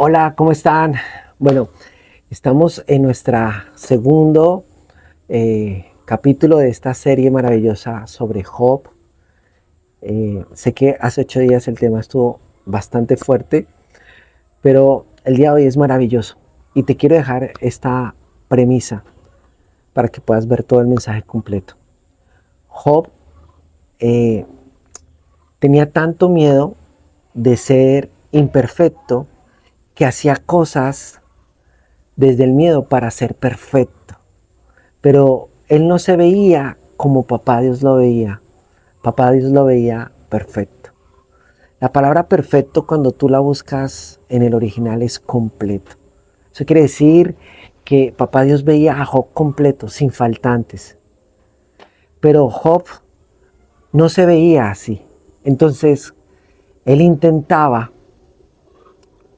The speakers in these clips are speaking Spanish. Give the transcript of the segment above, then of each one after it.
Hola, ¿cómo están? Bueno, estamos en nuestro segundo capítulo de esta serie maravillosa sobre Job. Sé que hace 8 días el tema estuvo bastante fuerte, pero el día de hoy es maravilloso. Y te quiero dejar esta premisa para que puedas ver todo el mensaje completo. Job eh, tenía tanto miedo de ser imperfecto que hacía cosas desde el miedo para ser perfecto. Pero él no se veía como papá Dios lo veía. Papá Dios lo veía perfecto. La palabra perfecto, cuando tú la buscas en el original, es completo. Eso quiere decir que papá Dios veía a Job completo, sin faltantes. Pero Job no se veía así. Entonces, él intentaba,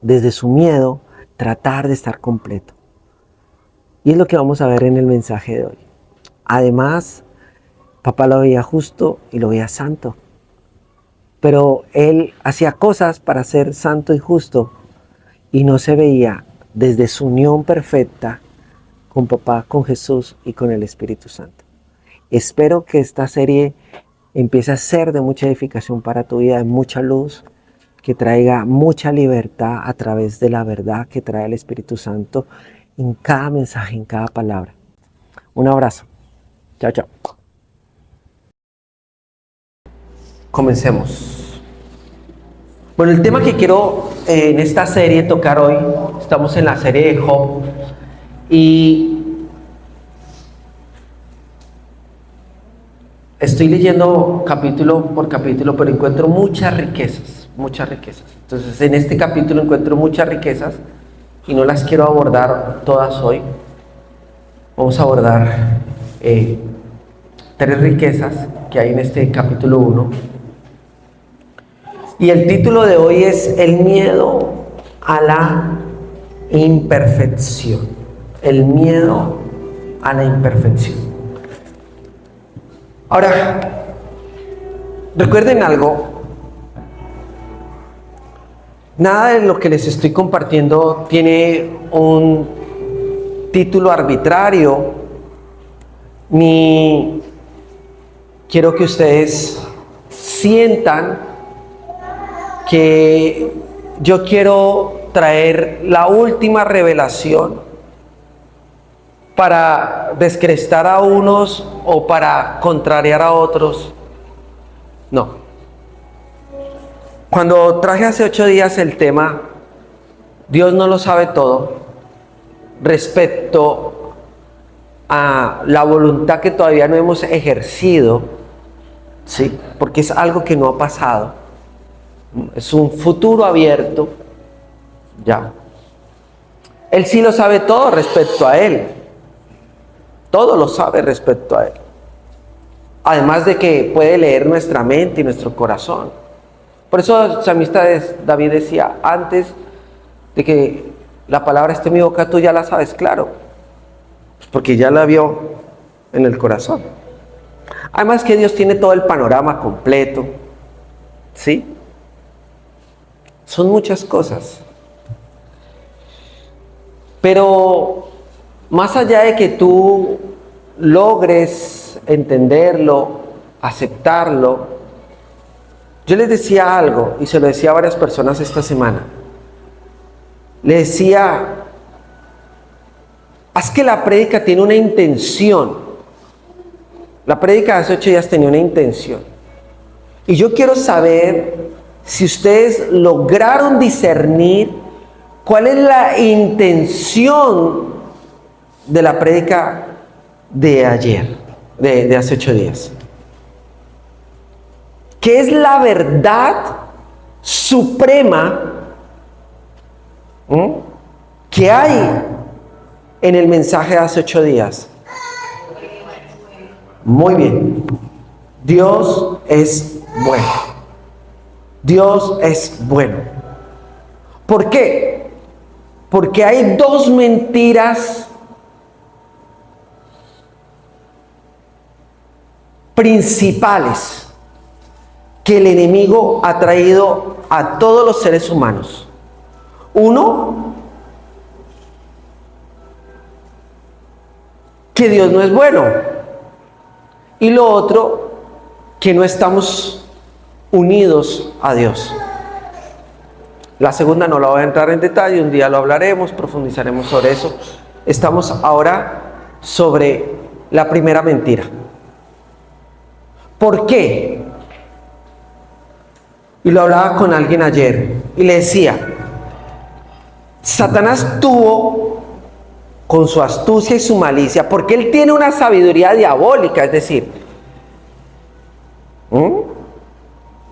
desde su miedo, tratar de estar completo. Y es lo que vamos a ver en el mensaje de hoy. Además, papá lo veía justo y lo veía santo. Pero él hacía cosas para ser santo y justo y no se veía desde su unión perfecta con papá, con Jesús y con el Espíritu Santo. Espero que esta serie empiece a ser de mucha edificación para tu vida, de mucha luz, que traiga mucha libertad a través de la verdad que trae el Espíritu Santo en cada mensaje, en cada palabra. Un abrazo. Chao, chao. Comencemos. Bueno, el tema que quiero en esta serie tocar hoy, estamos en la serie de Job y estoy leyendo capítulo por capítulo, pero encuentro muchas riquezas, muchas riquezas. Entonces en este capítulo encuentro muchas riquezas y no las quiero abordar todas hoy. Vamos a abordar 3 riquezas que hay en este capítulo 1. Y el título de hoy es El miedo a la imperfección. El miedo a la imperfección. Ahora, recuerden algo. Nada de lo que les estoy compartiendo tiene un título arbitrario, ni quiero que ustedes sientan que yo quiero traer la última revelación para descrestar a unos o para contrariar a otros. No. Cuando traje hace 8 días el tema, Dios no lo sabe todo, respecto a la voluntad que todavía no hemos ejercido, ¿sí? Porque es algo que no ha pasado. Es un futuro abierto, ya. Él sí lo sabe todo respecto a Él. Todo lo sabe respecto a Él. Además de que puede leer nuestra mente y nuestro corazón. Por eso el salmista David decía, antes de que la palabra esté en mi boca, tú ya la sabes, claro. Porque ya la vio en el corazón. Además que Dios tiene todo el panorama completo, ¿sí? Son muchas cosas. Pero más allá de que tú logres entenderlo, aceptarlo, yo les decía algo, y se lo decía a varias personas esta semana. Les decía, haz que la prédica tiene una intención. La prédica de hace 8 días tenía una intención. Y yo quiero saber si ustedes lograron discernir cuál es la intención de la prédica de ayer, de hace 8 días. ¿Qué es la verdad suprema que hay en el mensaje de hace 8 días? Muy bien. Dios es bueno. Dios es bueno. ¿Por qué? Porque hay 2 mentiras principales que el enemigo ha traído a todos los seres humanos. Uno, que Dios no es bueno. Y lo otro, que no estamos unidos a Dios. La segunda no la voy a entrar en detalle, un día lo hablaremos, profundizaremos sobre eso. Estamos ahora sobre la primera mentira. ¿Por qué? Y lo hablaba con alguien ayer y le decía, Satanás tuvo con su astucia y su malicia, porque él tiene una sabiduría diabólica, es decir,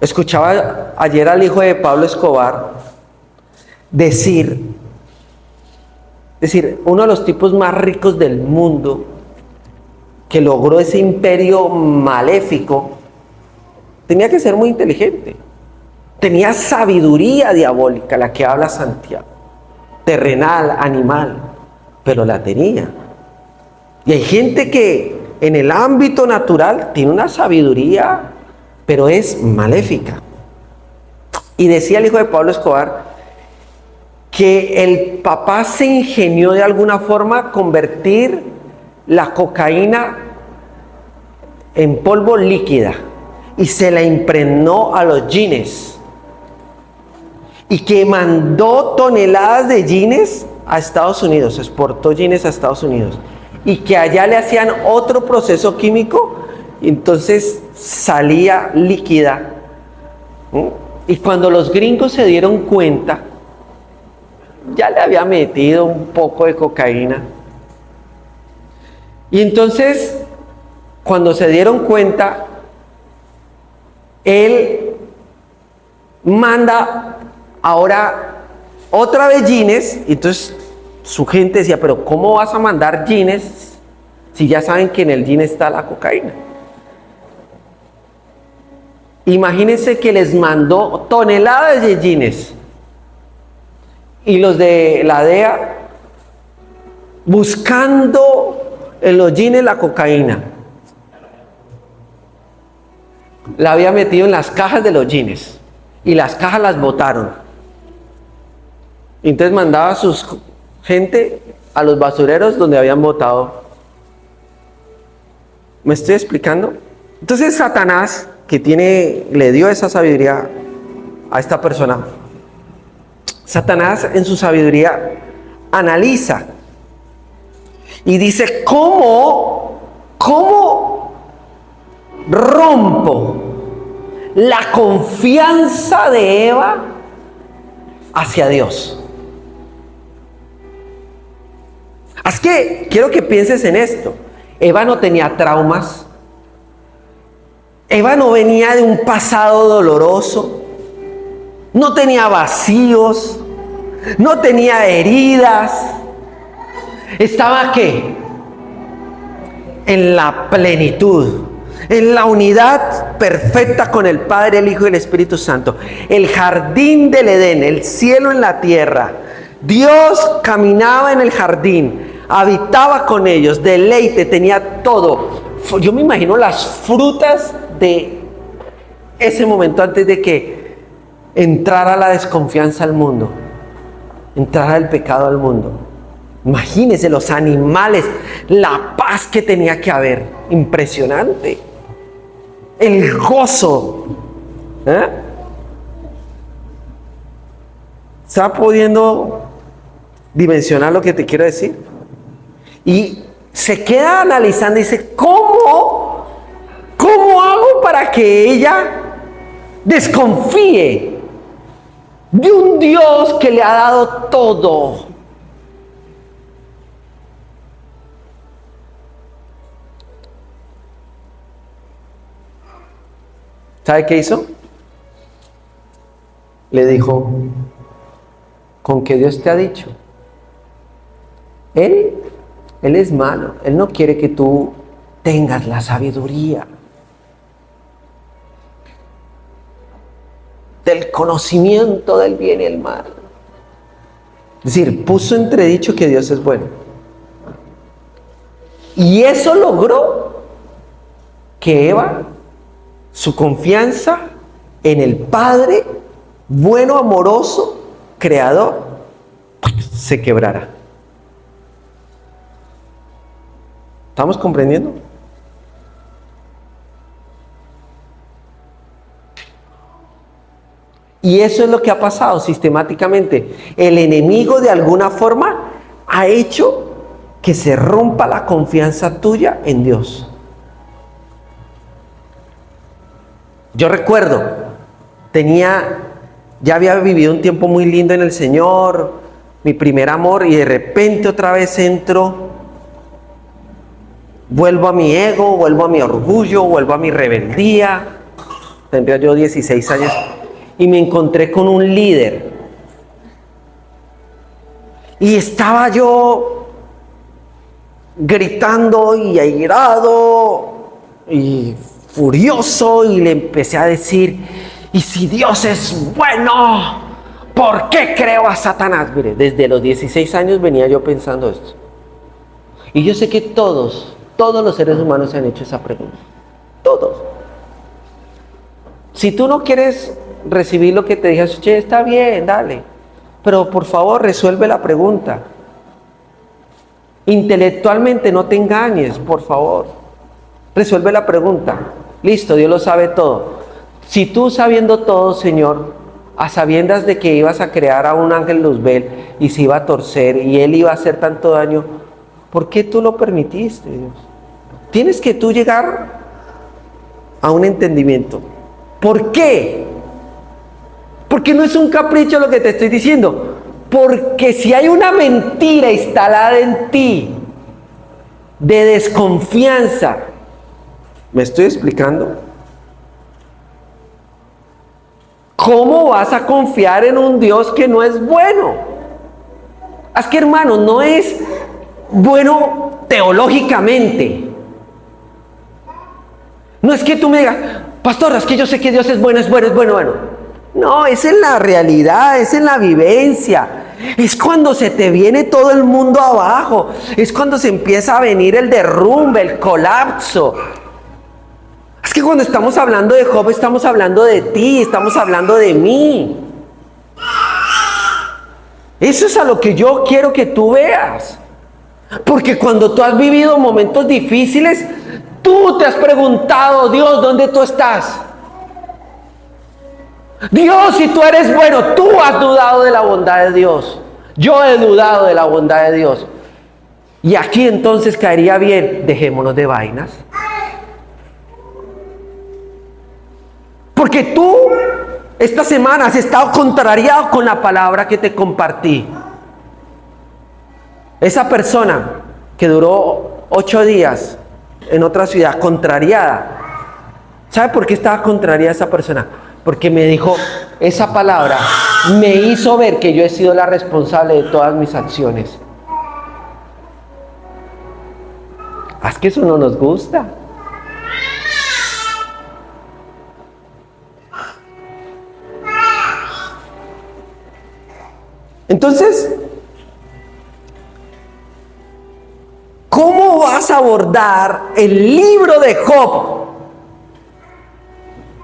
escuchaba ayer al hijo de Pablo Escobar decir, uno de los tipos más ricos del mundo, que logró ese imperio maléfico, tenía que ser muy inteligente. Tenía sabiduría diabólica, la que habla Santiago. Terrenal, animal, pero la tenía. Y hay gente que en el ámbito natural tiene una sabiduría, pero es maléfica. Y decía el hijo de Pablo Escobar que el papá se ingenió de alguna forma convertir la cocaína en polvo líquida y se la impregnó a los jeans, y que mandó toneladas de jeans a Estados Unidos, exportó jeans a Estados Unidos, y que allá le hacían otro proceso químico y entonces salía líquida. Y cuando los gringos se dieron cuenta, ya le había metido un poco de cocaína. Y entonces, cuando se dieron cuenta, él manda ahora otra vez jeans. Y entonces su gente decía, pero ¿cómo vas a mandar jeans si ya saben que en el jean está la cocaína? Imagínense que les mandó toneladas de jeans. Y los de la DEA buscando en los jeans la cocaína. La había metido en las cajas de los jeans y las cajas las botaron. Entonces mandaba a sus gente a los basureros donde habían botado. ¿Me estoy explicando? Entonces Satanás, que le dio esa sabiduría a esta persona, Satanás en su sabiduría analiza y dice, ¿cómo rompo la confianza de Eva hacia Dios? Así que quiero que pienses en esto. Eva no tenía traumas. Eva no venía de un pasado doloroso. No tenía vacíos. No tenía heridas. Estaba ¿qué? En la plenitud, en la unidad perfecta con el Padre, el Hijo y el Espíritu Santo. El jardín del Edén, el cielo en la tierra. Dios caminaba en el jardín, habitaba con ellos, deleite, tenía todo. Yo me imagino las frutas de ese momento antes de que entrara la desconfianza al mundo, entrara el pecado al mundo. Imagínense los animales, la paz que tenía que haber, impresionante. El gozo. ¿Está pudiendo dimensionar lo que te quiero decir? Y se queda analizando y dice, ¿cómo hago para que ella desconfíe de un Dios que le ha dado todo? ¿Sabe qué hizo? Le dijo, ¿con qué Dios te ha dicho? Él es malo. Él no quiere que tú tengas la sabiduría del conocimiento del bien y el mal. Es decir, puso entredicho que Dios es bueno. Y eso logró que Eva, su confianza en el Padre, bueno, amoroso, creador, se quebrara. ¿Estamos comprendiendo? Y eso es lo que ha pasado sistemáticamente. El enemigo de alguna forma ha hecho que se rompa la confianza tuya en Dios. Yo recuerdo, ya había vivido un tiempo muy lindo en el Señor, mi primer amor, y de repente otra vez vuelvo a mi ego, vuelvo a mi orgullo, vuelvo a mi rebeldía. Tendría yo 16 años y me encontré con un líder. Y estaba yo gritando y airado y furioso, y le empecé a decir: y si Dios es bueno, ¿por qué creo a Satanás? Mire, desde los 16 años venía yo pensando esto. Y yo sé que todos los seres humanos se han hecho esa pregunta. Todos. Si tú no quieres recibir lo que te dije, che, está bien, dale. Pero por favor, resuelve la pregunta. Intelectualmente no te engañes, por favor. Resuelve la pregunta. Listo, Dios lo sabe todo. Si tú, sabiendo todo, Señor, a sabiendas de que ibas a crear a un ángel Luzbel y se iba a torcer y él iba a hacer tanto daño, ¿por qué tú lo permitiste, Dios? Tienes que tú llegar a un entendimiento. ¿Por qué? Porque no es un capricho lo que te estoy diciendo. Porque si hay una mentira instalada en ti de desconfianza, ¿me estoy explicando? ¿Cómo vas a confiar en un Dios que no es bueno? Es que, hermano, no es bueno teológicamente. No es que tú me digas: pastor, es que yo sé que Dios es bueno. No, es en la realidad, es en la vivencia. Es cuando se te viene todo el mundo abajo. Es cuando se empieza a venir el derrumbe, el colapso. Es que cuando estamos hablando de Job, estamos hablando de ti, estamos hablando de mí. Eso es a lo que yo quiero que tú veas. Porque cuando tú has vivido momentos difíciles, tú te has preguntado: Dios, ¿dónde tú estás? Dios, si tú eres bueno. Tú has dudado de la bondad de Dios. Yo he dudado de la bondad de Dios. Y aquí entonces caería bien: dejémonos de vainas. Porque tú esta semana has estado contrariado con la palabra que te compartí. Esa persona que duró 8 días en otra ciudad, contrariada. ¿Sabe por qué estaba contrariada esa persona? Porque me dijo, esa palabra me hizo ver que yo he sido la responsable de todas mis acciones. Es que eso no nos gusta. Entonces, ¿cómo vas a abordar el libro de Job?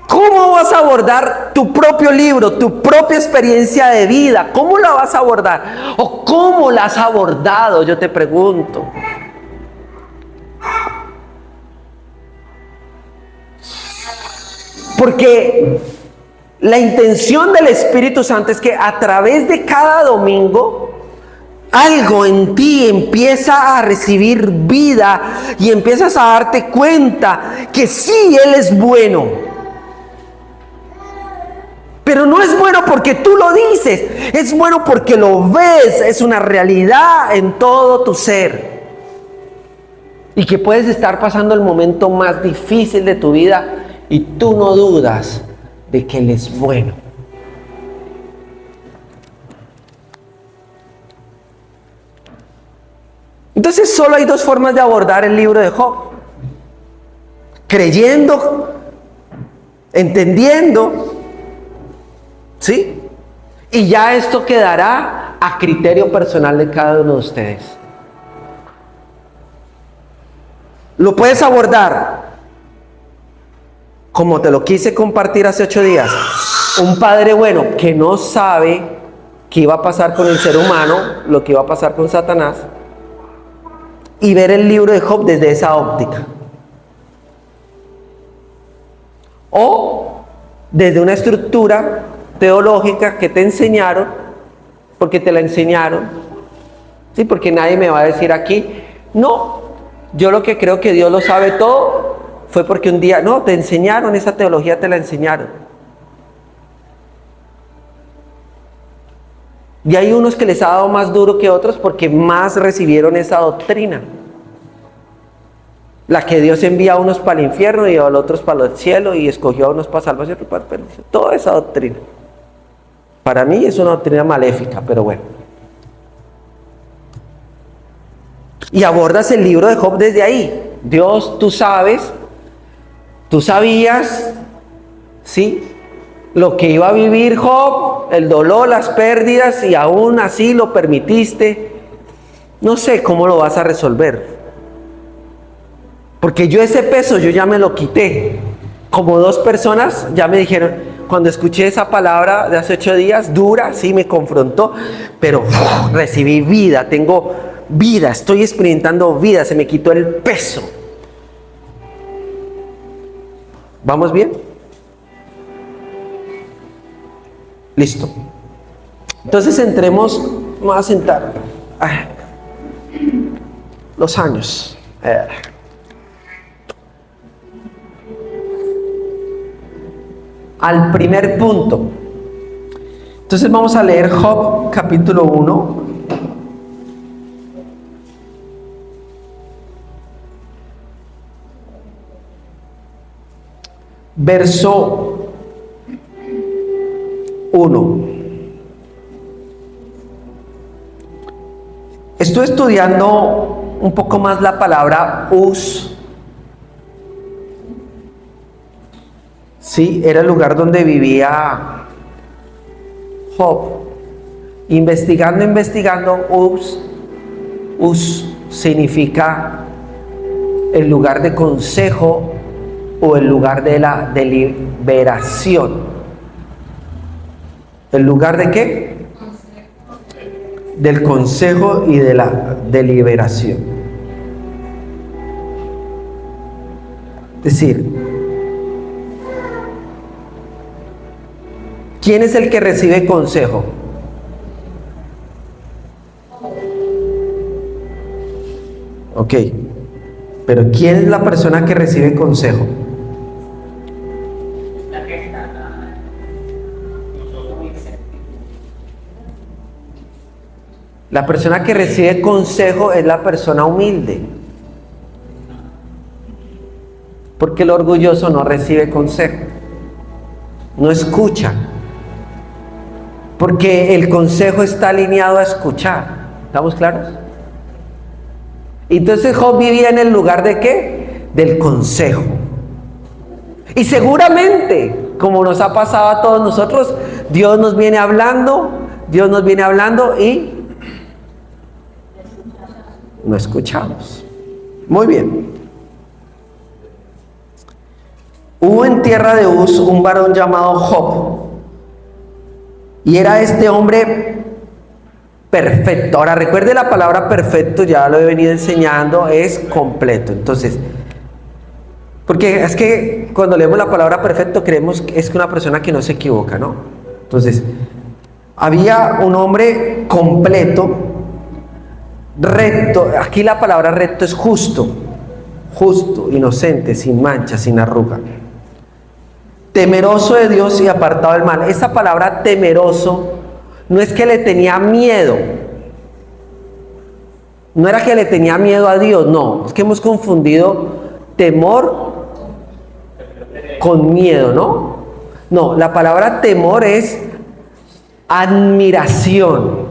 ¿Cómo vas a abordar tu propio libro, tu propia experiencia de vida? ¿Cómo la vas a abordar? ¿O cómo la has abordado? Yo te pregunto. Porque la intención del Espíritu Santo es que a través de cada domingo algo en ti empieza a recibir vida y empiezas a darte cuenta que sí, Él es bueno. Pero no es bueno porque tú lo dices, es bueno porque lo ves, es una realidad en todo tu ser. Y que puedes estar pasando el momento más difícil de tu vida y tú no dudas de que Él es bueno. Entonces solo hay 2 formas de abordar el libro de Job: creyendo, entendiendo, ¿sí? Y ya esto quedará a criterio personal de cada uno de ustedes. Lo puedes abordar como te lo quise compartir hace 8 días. Un padre bueno que no sabe que iba a pasar con el ser humano, lo que iba a pasar con Satanás, y ver el libro de Job desde esa óptica. O desde una estructura teológica que te enseñaron, porque te la enseñaron, ¿sí? Porque nadie me va a decir aquí, no, yo lo que creo que Dios lo sabe todo, fue porque un día, no, te enseñaron, esa teología te la enseñaron. Y hay unos que les ha dado más duro que otros porque más recibieron esa doctrina. La que Dios envía a unos para el infierno y a los otros para el cielo y escogió a unos para salvación y otros para perdición. Toda esa doctrina. Para mí es una doctrina maléfica, pero bueno. Y abordas el libro de Job desde ahí. Dios, tú sabes, tú sabías, ¿sí? Lo que iba a vivir Job, el dolor, las pérdidas, y aún así lo permitiste. No sé cómo lo vas a resolver. Porque yo ese peso, yo ya me lo quité. Como 2 personas ya me dijeron, cuando escuché esa palabra de hace 8 días, dura, sí me confrontó, pero recibí vida, tengo vida, estoy experimentando vida, se me quitó el peso. ¿Vamos bien? Listo. Entonces entremos, me voy a sentar. Los años. Al primer punto. Entonces vamos a leer Job capítulo 1. Verso 1. Estoy estudiando un poco más la palabra Uz. Sí, era el lugar donde vivía Job. Investigando, Uz significa el lugar de consejo o el lugar de la deliberación. ¿El lugar de qué? Del consejo y de la deliberación. Es decir, ¿quién es el que recibe consejo? Ok, pero ¿quién es la persona que recibe consejo? La persona que recibe consejo es la persona humilde. Porque el orgulloso no recibe consejo, no escucha. Porque el consejo está alineado a escuchar. ¿Estamos claros? Entonces Job vivía en el lugar de ¿qué? Del consejo. Y seguramente, como nos ha pasado a todos nosotros, Dios nos viene hablando y no escuchamos. Muy bien. Hubo en tierra de Uz un varón llamado Job. Y era este hombre perfecto. Ahora recuerde la palabra perfecto, ya lo he venido enseñando, es completo. Entonces, porque es que cuando leemos la palabra perfecto creemos que es una persona que no se equivoca, ¿no? Entonces, había un hombre completo, recto. Aquí la palabra recto es justo, inocente, sin mancha, sin arruga. Temeroso de Dios y apartado del mal. Esa palabra temeroso no es que le tenía miedo. No era que le tenía miedo a Dios, no. Es que hemos confundido temor con miedo, ¿no? No, la palabra temor es admiración,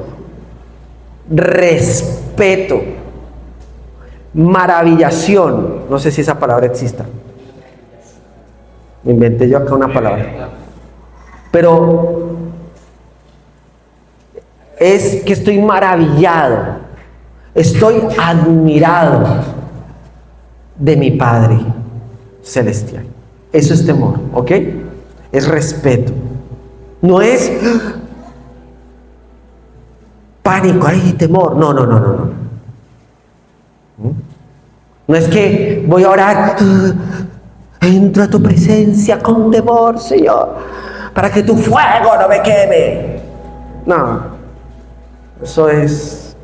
respeto, maravillación. No sé si esa palabra exista. Me inventé yo acá una palabra. Pero es que estoy maravillado, estoy admirado de mi Padre Celestial. Eso es temor, ¿ok? Es respeto. No es pánico, hay temor. No, no, no, no, no. No es que voy a orar, entro a tu presencia con temor, Señor, para que tu fuego no me queme. No, eso es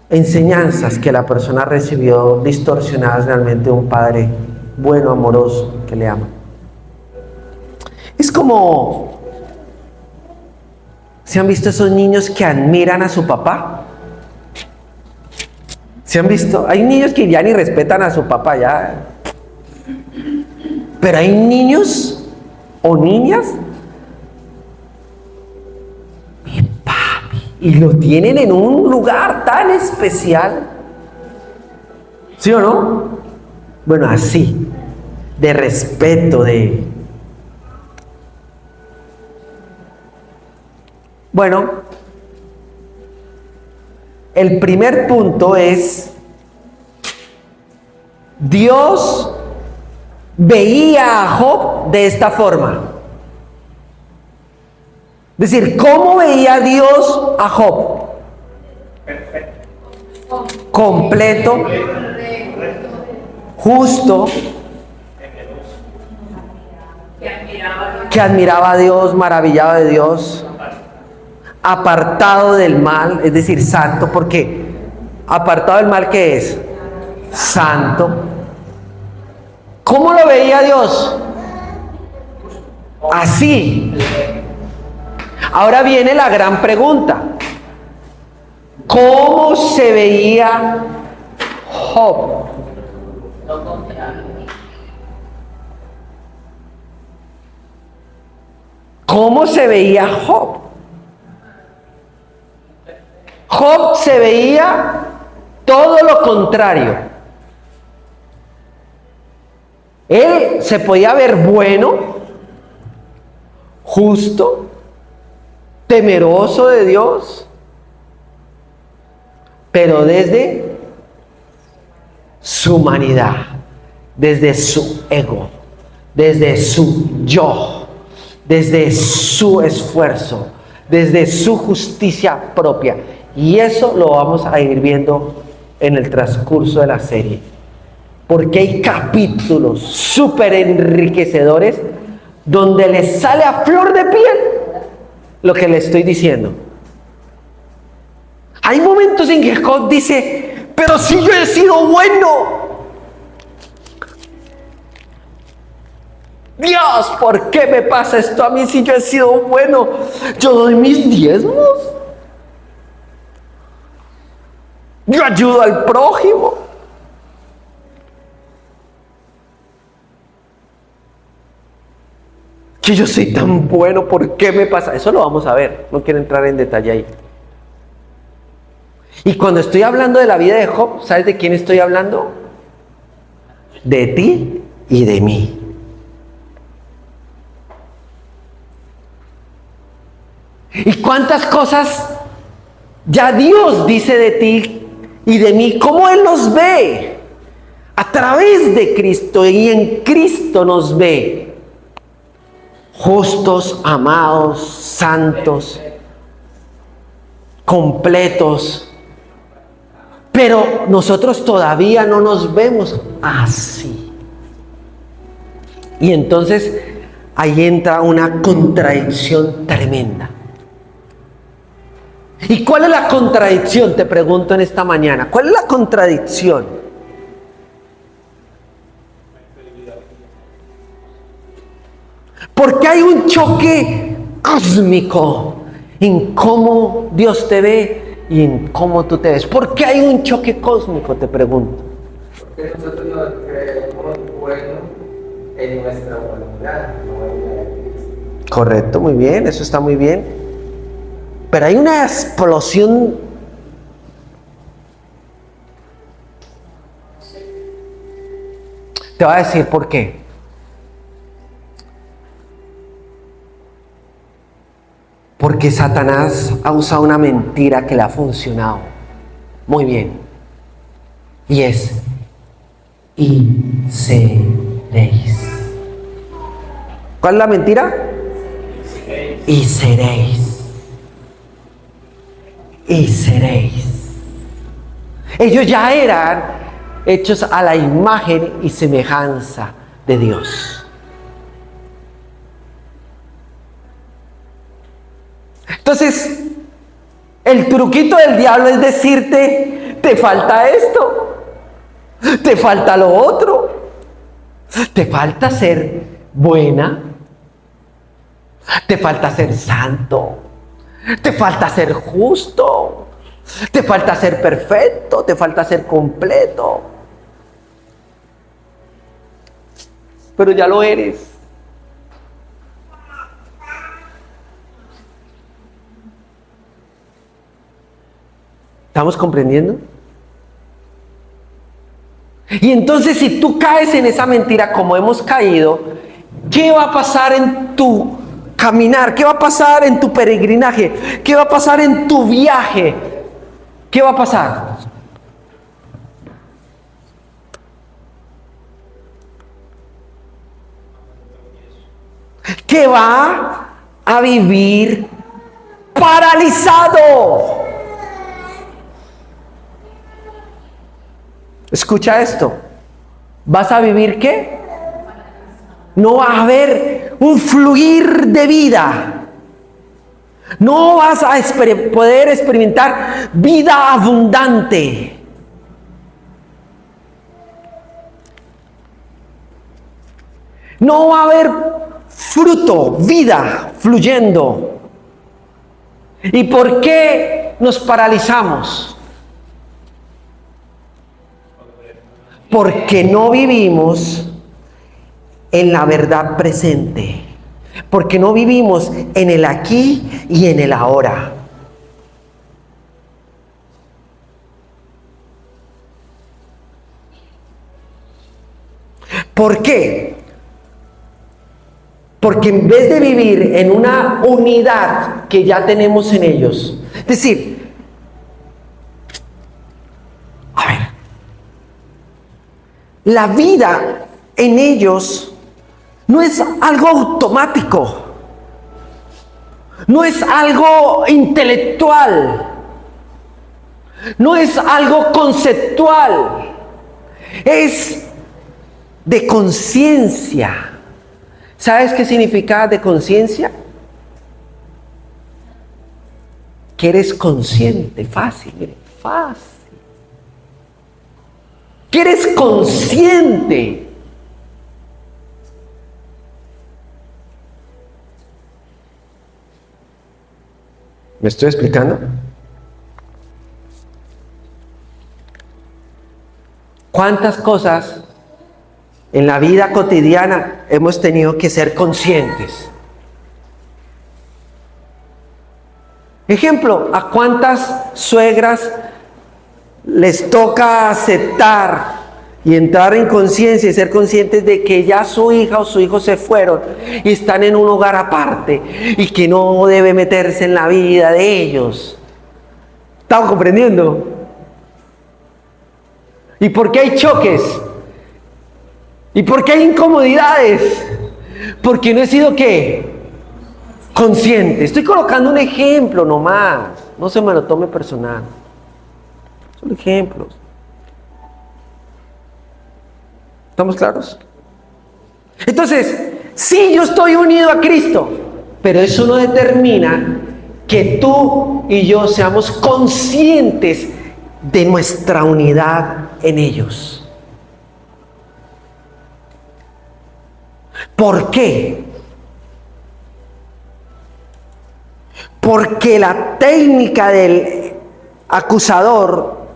enseñanzas que la persona recibió distorsionadas realmente de un padre bueno, amoroso, que le ama. Es como, ¿se han visto esos niños que admiran a su papá? ¿Se han visto? Hay niños que ya ni respetan a su papá, ya. Pero hay niños o niñas, mi papi, y lo tienen en un lugar tan especial. ¿Sí o no? Bueno, así, de respeto, de... Bueno, el primer punto es, Dios veía a Job de esta forma. Es decir, ¿cómo veía Dios a Job? Perfecto. Completo, justo, que admiraba a Dios, maravillado de Dios, apartado del mal, es decir, santo, porque apartado del mal, ¿qué es? Santo. ¿Cómo lo veía Dios? Así. Ahora viene la gran pregunta. ¿Cómo se veía Job? ¿Cómo se veía Job? Job se veía todo lo contrario. Él se podía ver bueno, justo, temeroso de Dios, pero desde su humanidad, desde su ego, desde su yo, desde su esfuerzo, desde su justicia propia. Y eso lo vamos a ir viendo en el transcurso de la serie. Porque hay capítulos súper enriquecedores donde le sale a flor de piel lo que le estoy diciendo. Hay momentos en que Job dice, pero si yo he sido bueno. Dios, ¿por qué me pasa esto a mí si yo he sido bueno? Yo doy mis diezmos. Yo ayudo al prójimo. Que yo soy tan bueno, ¿por qué me pasa? Eso lo vamos a ver, no quiero entrar en detalle ahí. Y cuando estoy hablando de la vida de Job, ¿sabes de quién estoy hablando? De ti y de mí. ¿Y cuántas cosas ya Dios dice de ti y de mí? ¿Cómo Él nos ve? A través de Cristo, y en Cristo nos ve. Justos, amados, santos, completos. Pero nosotros todavía no nos vemos así. Y entonces ahí entra una contradicción tremenda. ¿Y cuál es la contradicción? Te pregunto en esta mañana. ¿Cuál es la contradicción? Porque hay un choque cósmico en cómo Dios te ve y en cómo tú te ves. ¿Por qué hay un choque cósmico? Te pregunto. Porque nosotros nos creemos buenos en nuestra humanidad, no en la de Cristo. Correcto, muy bien, eso está muy bien. Pero hay una explosión. Te voy a decir por qué. Porque Satanás ha usado una mentira que le ha funcionado muy bien. Y es, y seréis. ¿Cuál es la mentira? Y seréis. y seréis. Ellos ya eran hechos a la imagen y semejanza de Dios. Entonces, el truquito del diablo es decirte, te falta esto, te falta lo otro, te falta ser buena, te falta ser santo, te falta ser justo, te falta ser perfecto, te falta ser completo. Pero ya lo eres. ¿Estamos comprendiendo? Y entonces si tú caes en esa mentira como hemos caído, ¿qué va a pasar en tu caminar? ¿Qué va a pasar en tu peregrinaje? ¿Qué va a pasar en tu viaje? ¿Qué va a pasar? Que va a vivir paralizado. Escucha esto. ¿Vas a vivir qué? No va a haber un fluir de vida. No vas a poder experimentar vida abundante. No va a haber fruto, vida fluyendo. ¿Y por qué nos paralizamos? Porque no vivimos en la verdad presente. Porque no vivimos en el aquí y en el ahora. ¿Por qué? Porque en vez de vivir en una unidad que ya tenemos en ellos, es decir, a ver, la vida en ellos no es algo automático, no es algo intelectual, no es algo conceptual, es de conciencia. ¿Sabes qué significa de conciencia? Que eres consciente, fácil, mire, fácil. Que eres consciente. ¿Me estoy explicando? ¿Cuántas cosas en la vida cotidiana hemos tenido que ser conscientes? Ejemplo, ¿a cuántas suegras les toca aceptar y entrar en conciencia y ser conscientes de que ya su hija o su hijo se fueron y están en un hogar aparte y que no debe meterse en la vida de ellos? ¿Estamos comprendiendo? ¿Y por qué hay choques? ¿Y por qué hay incomodidades? Porque no he sido ¿qué? Consciente. Estoy colocando un ejemplo nomás. No se me lo tome personal. Son ejemplos. ¿Estamos claros? Entonces, sí, yo estoy unido a Cristo, pero eso no determina que tú y yo seamos conscientes de nuestra unidad en ellos. ¿Por qué? Porque la técnica del acusador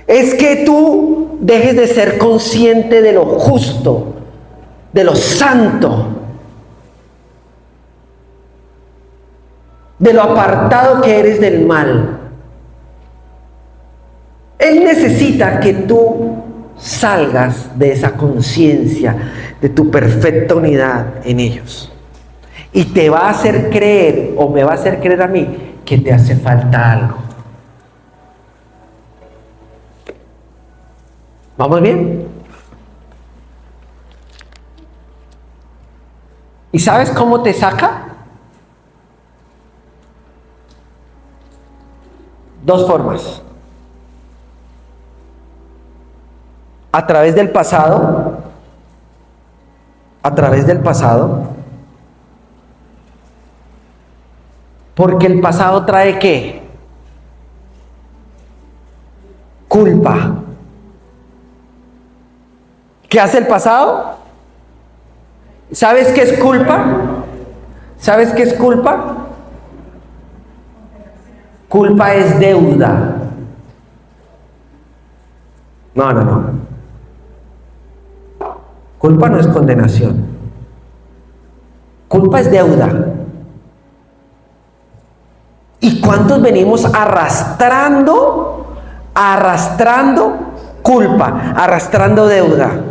es que tú dejes de ser consciente de lo justo, de lo santo, de lo apartado que eres del mal. Él necesita que tú salgas de esa conciencia, de tu perfecta unidad en ellos. Y te va a hacer creer, o me va a hacer creer a mí, que te hace falta algo. ¿Vamos bien? ¿Y sabes cómo te saca? Dos formas. A través del pasado. A través del pasado. Porque el pasado trae ¿qué? Culpa. ¿Qué hace el pasado? ¿Sabes qué es culpa? ¿Sabes qué es culpa? Culpa es deuda. No. Culpa no es condenación. Culpa es deuda. ¿Y cuántos venimos arrastrando culpa, arrastrando deuda?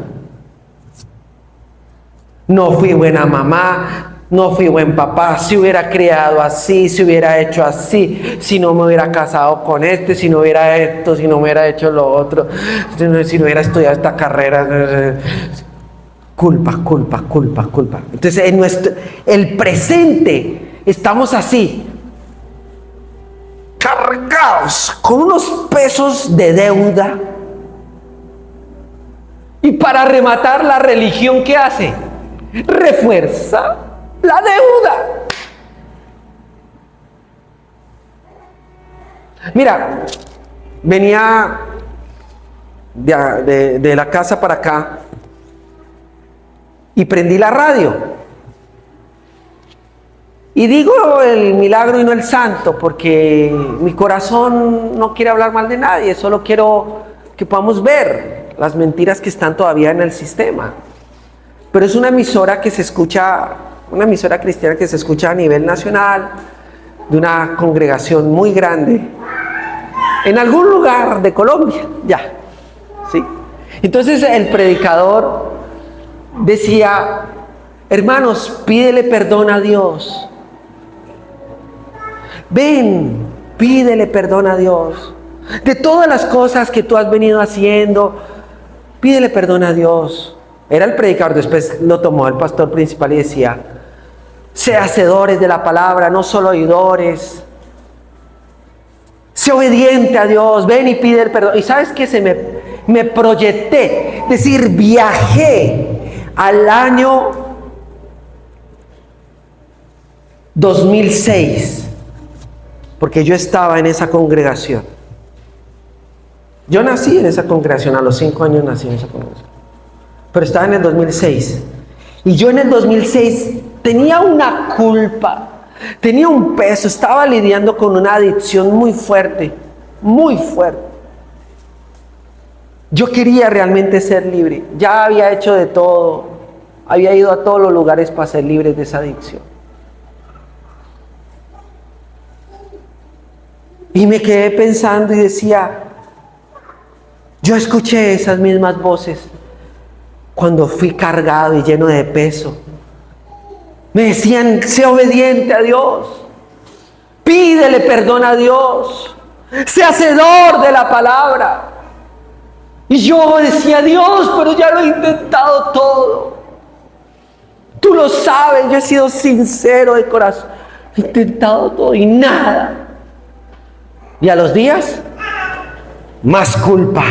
No fui buena mamá, no fui buen papá, si hubiera criado así, si hubiera hecho así, si no me hubiera casado con este, si no hubiera esto, si no me hubiera hecho lo otro, si no hubiera estudiado esta carrera. Culpa. Entonces en el presente estamos así, cargados con unos pesos de deuda. Y para rematar, la religión, ¿qué hace? Refuerza la deuda. Mira, venía de la casa para acá y prendí la radio. Y digo el milagro y no el santo, porque mi corazón no quiere hablar mal de nadie, solo quiero que podamos ver las mentiras que están todavía en el sistema. Pero es una emisora que se escucha, una emisora cristiana que se escucha a nivel nacional, de una congregación muy grande, en algún lugar de Colombia, ya, ¿sí? Entonces el predicador decía: hermanos, pídele perdón a Dios. Ven, pídele perdón a Dios. De todas las cosas que tú has venido haciendo, pídele perdón a Dios. Era el predicador, después lo tomó el pastor principal y decía: sé hacedores de la palabra, no solo oidores. Sé obediente a Dios, ven y pide el perdón. Y ¿sabes qué? Me proyecté, es decir, viajé al año 2006, porque yo estaba en esa congregación. Yo nací en esa congregación, a los 5 años nací en esa congregación, pero estaba en el 2006. Y yo en el 2006 tenía una culpa, tenía un peso, estaba lidiando con una adicción muy fuerte, muy fuerte. Yo quería realmente ser libre, ya había hecho de todo, había ido a todos los lugares para ser libre de esa adicción. Y me quedé pensando y decía, yo escuché esas mismas voces cuando fui cargado y lleno de peso. Me decían, sé obediente a Dios, pídele perdón a Dios, sé hacedor de la palabra. Y yo decía, Dios, pero ya lo he intentado todo. Tú lo sabes, yo he sido sincero de corazón, he intentado todo y nada. Y a los días, más culpa,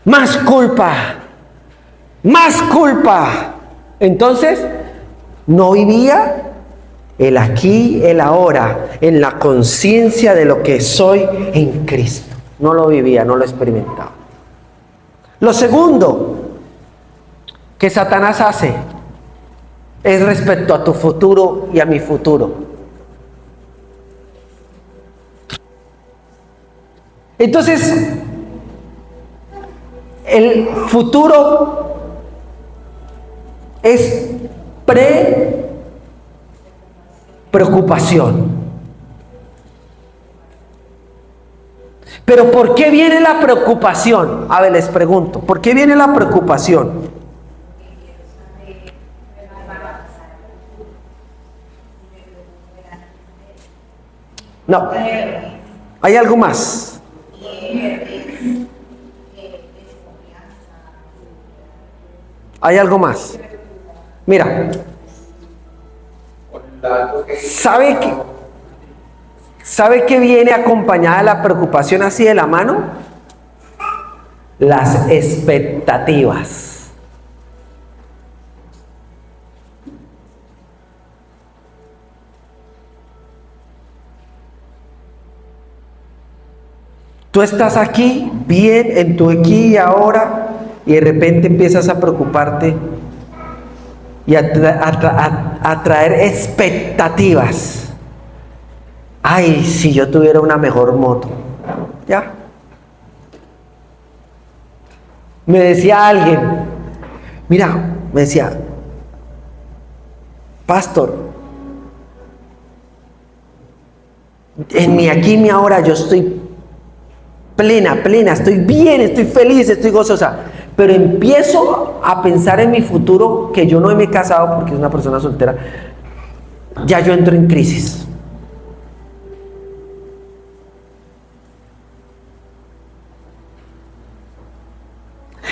más culpa, más culpa. Entonces, no vivía el aquí, el ahora, en la conciencia de lo que soy en Cristo. No lo vivía, no lo experimentaba. Lo segundo que Satanás hace es respecto a tu futuro y a mi futuro. Entonces, el futuro es preocupación. Pero ¿por qué viene la preocupación? A ver, les pregunto, ¿por qué viene la preocupación? No, hay algo más. Hay algo más. Mira, ¿sabe ¿Sabe qué viene acompañada de la preocupación así de la mano? Las expectativas. Tú estás aquí, bien, en tu aquí y ahora, y de repente empiezas a preocuparte y a traer expectativas. Ay, si yo tuviera una mejor moto. Ya. Me decía alguien, mira, me decía, pastor, en mi aquí y mi ahora yo estoy plena, estoy bien, estoy feliz, estoy gozosa, pero empiezo a pensar en mi futuro, que yo no me he casado porque es una persona soltera, ya yo entro en crisis.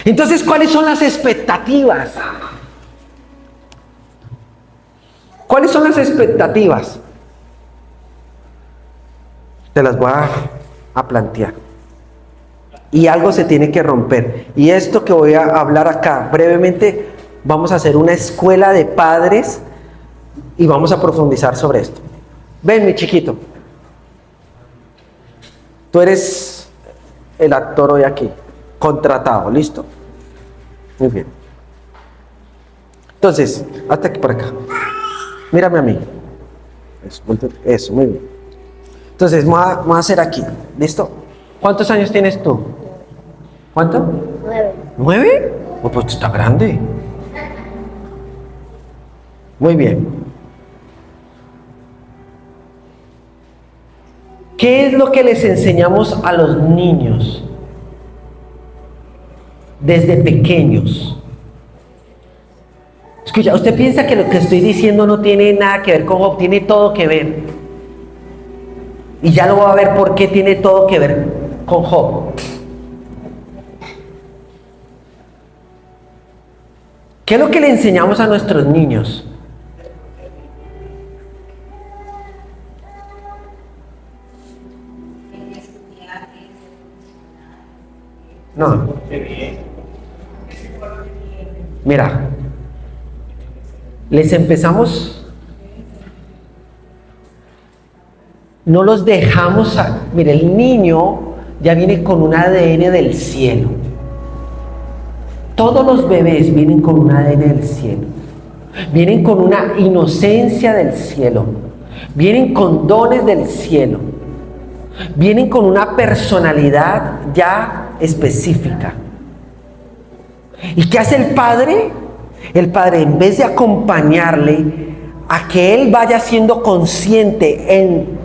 Entonces, ¿cuáles son las expectativas? ¿Cuáles son las expectativas? Te las voy a plantear. Y algo se tiene que romper. Y esto que voy a hablar acá, brevemente, vamos a hacer una escuela de padres y vamos a profundizar sobre esto. Ven, mi chiquito. Tú eres el actor hoy aquí, contratado, ¿listo? Muy bien. Entonces, hasta aquí por acá. Mírame a mí. Eso, muy bien. Entonces, vamos a hacer aquí, ¿listo? ¿Cuántos años tienes tú? ¿Cuánto? 9. ¿9? Oh, pues está grande. Muy bien. ¿Qué es lo que les enseñamos a los niños desde pequeños? Escucha, usted piensa que lo que estoy diciendo no tiene nada que ver con Job, tiene todo que ver. Y ya lo voy a ver por qué tiene todo que ver con Job. ¿Qué es lo que le enseñamos a nuestros niños? No. Mira, les empezamos, no los dejamos, mira, el niño ya viene con un ADN del cielo. Todos los bebés vienen con un ADN del cielo. Vienen con una inocencia del cielo. Vienen con dones del cielo. Vienen con una personalidad ya específica. ¿Y qué hace el padre? El padre, en vez de acompañarle a que él vaya siendo consciente en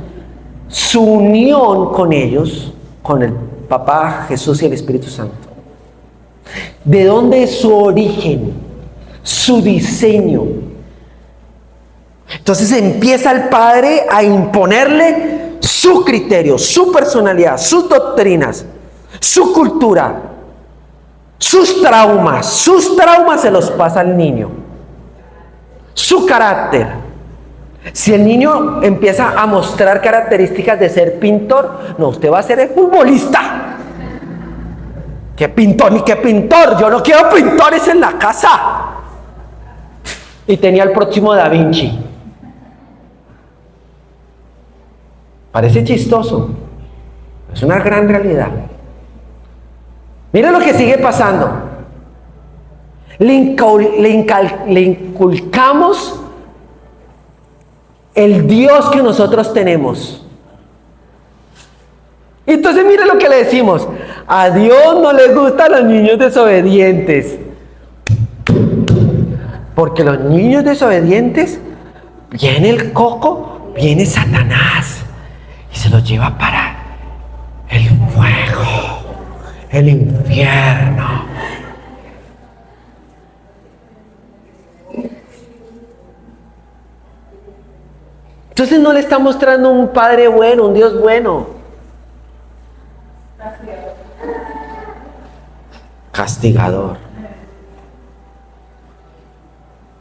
su unión con ellos, con el Papá, Jesús y el Espíritu Santo, ¿de dónde es su origen? Su diseño. Entonces empieza el padre a imponerle su criterio, su personalidad, sus doctrinas, su cultura, sus traumas se los pasa al niño, su carácter. Si el niño empieza a mostrar características de ser pintor, no, usted va a ser el futbolista. ¿Qué pintor? Ni qué pintor, yo no quiero pintores en la casa. Y tenía el próximo Da Vinci. Parece chistoso, es una gran realidad. Mira lo que sigue pasando. Le inculcamos el Dios que nosotros tenemos. Entonces mire lo que le decimos. A Dios no le gustan los niños desobedientes. Porque los niños desobedientes, viene el coco, viene Satanás y se los lleva para el fuego, el infierno. Entonces no le está mostrando un Padre bueno, un Dios bueno. Castigador.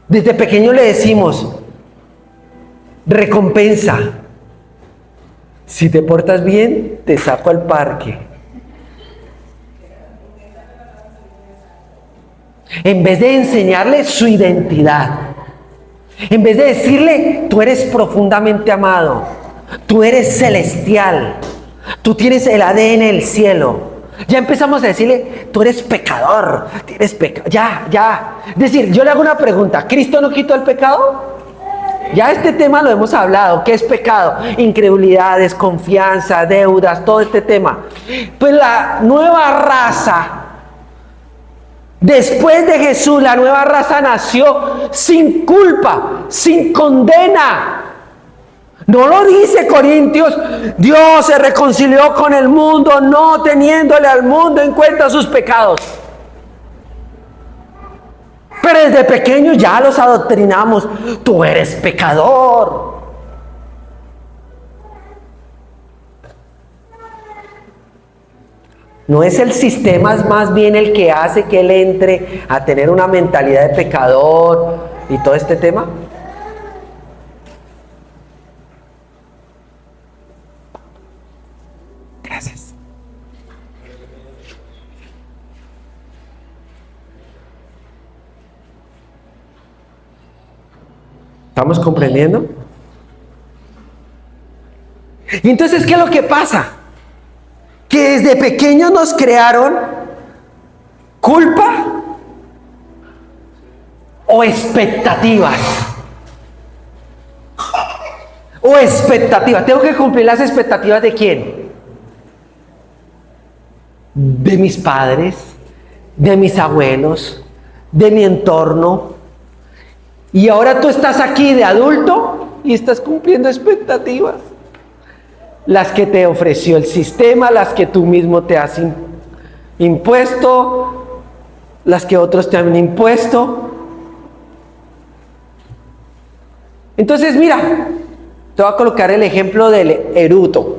Desde pequeño le decimos recompensa. Si te portas bien, te saco al parque. En vez de enseñarle su identidad, en vez de decirle, tú eres profundamente amado, tú eres celestial, tú tienes el ADN del cielo. Ya empezamos a decirle, tú eres pecador, tienes pecado. Ya. Es decir, yo le hago una pregunta, ¿Cristo no quitó el pecado? Ya este tema lo hemos hablado. ¿Qué es pecado? Incredulidad, desconfianza, deudas, todo este tema. Pues la nueva raza, después de Jesús, la nueva raza nació sin culpa, sin condena. No lo dice Corintios, Dios se reconcilió con el mundo, no teniéndole al mundo en cuenta sus pecados. Pero desde pequeños ya los adoctrinamos, tú eres pecador. ¿No es el sistema más bien el que hace que él entre a tener una mentalidad de pecador y todo este tema? Gracias. ¿Estamos comprendiendo? Y entonces, ¿qué es lo que pasa? Que desde pequeños nos crearon culpa o expectativas. O expectativas. ¿Tengo que cumplir las expectativas de quién? De mis padres, de mis abuelos, de mi entorno. Y ahora tú estás aquí de adulto y estás cumpliendo expectativas. Las que te ofreció el sistema, las que tú mismo te has impuesto, las que otros te han impuesto. Entonces, mira, te voy a colocar el ejemplo del eruto.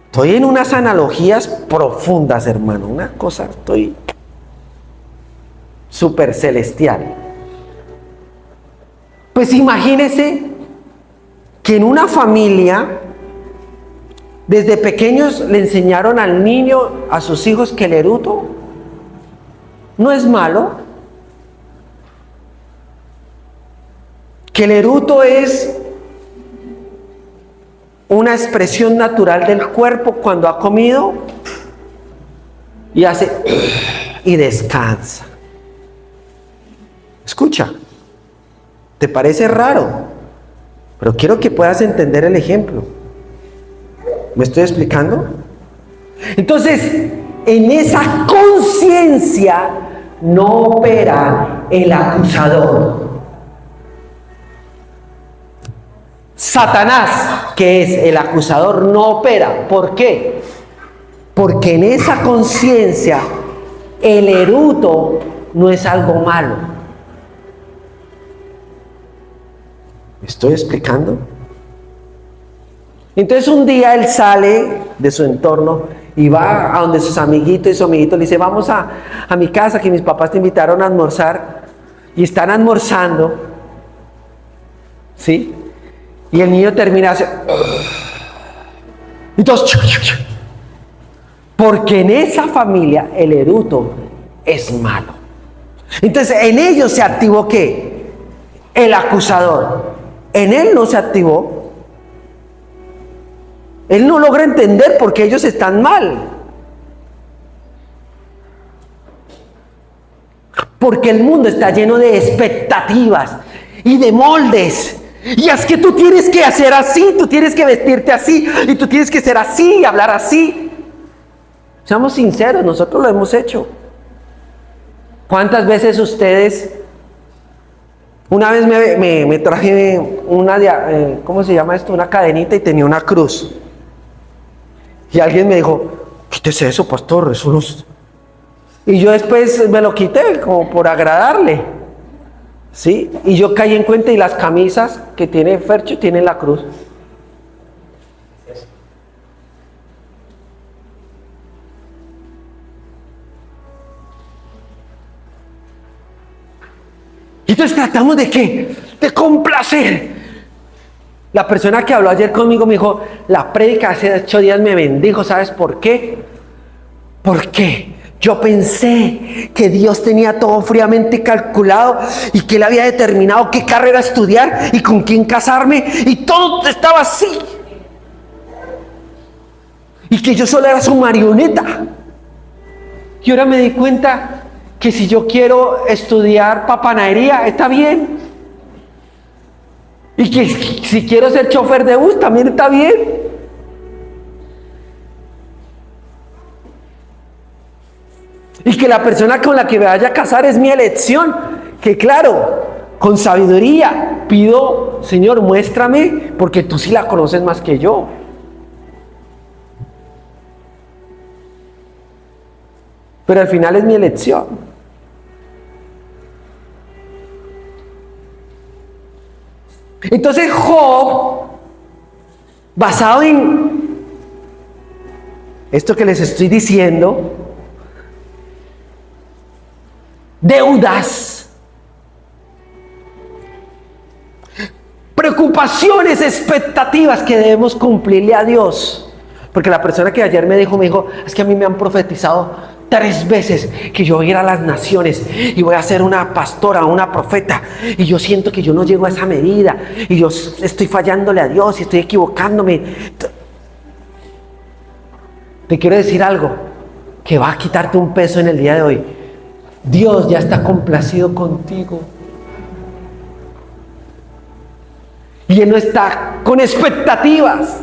Estoy en unas analogías profundas, hermano. Una cosa, estoy súper celestial. Pues imagínese que en una familia, desde pequeños le enseñaron al niño, a sus hijos, que el eruto no es malo, que el eruto es una expresión natural del cuerpo cuando ha comido y hace y descansa. Escucha, ¿te parece raro? Pero quiero que puedas entender el ejemplo. ¿Me estoy explicando? Entonces, en esa conciencia no opera el acusador. Satanás, que es el acusador, no opera. ¿Por qué? Porque en esa conciencia el eruto no es algo malo. ¿Me estoy explicando? Entonces un día él sale de su entorno y va a donde sus amiguitos y su amiguito le dice, vamos a mi casa que mis papás te invitaron a almorzar, y están almorzando, ¿sí? Y el niño termina así, entonces, porque en esa familia el eruto es malo. Entonces en ellos se activó ¿qué? El acusador. En él no se activó. Él no logra entender por qué ellos están mal. Porque el mundo está lleno de expectativas y de moldes. Y es que tú tienes que hacer así, tú tienes que vestirte así, y tú tienes que ser así y hablar así. Seamos sinceros, nosotros lo hemos hecho. ¿Cuántas veces ustedes... Una vez me traje una, ¿cómo se llama esto? Una cadenita y tenía una cruz. Y alguien me dijo, quítese eso, pastor, eso no es... Y yo después me lo quité como por agradarle. ¿Sí? Y yo caí en cuenta y las camisas que tiene Fercho tienen la cruz. Y entonces tratamos de ¿qué? De complacer. La persona que habló ayer conmigo me dijo, la prédica hace 8 días me bendijo, ¿sabes por qué? Porque yo pensé que Dios tenía todo fríamente calculado y que Él había determinado qué carrera estudiar y con quién casarme y todo estaba así. Y que yo solo era su marioneta. Y ahora me di cuenta que si yo quiero estudiar panadería, está bien. Y que si quiero ser chofer de bus, también está bien. Y que la persona con la que me vaya a casar es mi elección. Que claro, con sabiduría pido, Señor, muéstrame, porque tú sí la conoces más que yo. Pero al final es mi elección. Entonces Job, basado en esto que les estoy diciendo, deudas, preocupaciones, expectativas que debemos cumplirle a Dios. Porque la persona que ayer me dijo, es que a mí me han profetizado 3 veces que yo voy a ir a las naciones y voy a ser una pastora, una profeta, y yo siento que yo no llego a esa medida y yo estoy fallándole a Dios y estoy equivocándome. Te quiero decir algo que va a quitarte un peso en el día de hoy. Dios ya está complacido contigo y Él no está con expectativas.